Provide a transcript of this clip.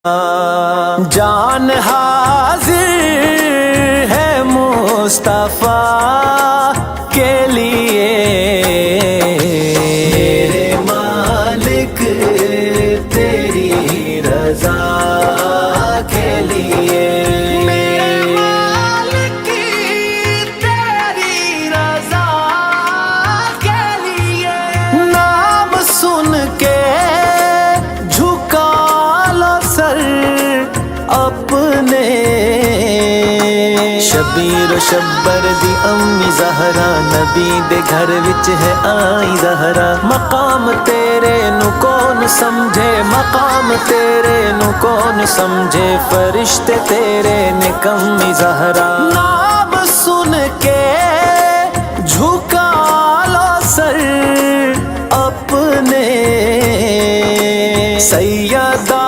جان حاضر ہے مصطفیٰ کے لیے، میرے مالک تیری رضا کے لیے، میرے مالک تیری رضا کے لیے، نام سن کے اپنے شبیر و شبر دی امی زہرا، نبی دے گھر وچ ہے آئی زہرا، مقام تیرے نو کون سمجھے، مقام تیرے نو کون سمجھے، فرشتے تیرے نے کمی زہرا، نام سن کے جھکا لو سر اپنے سیدہ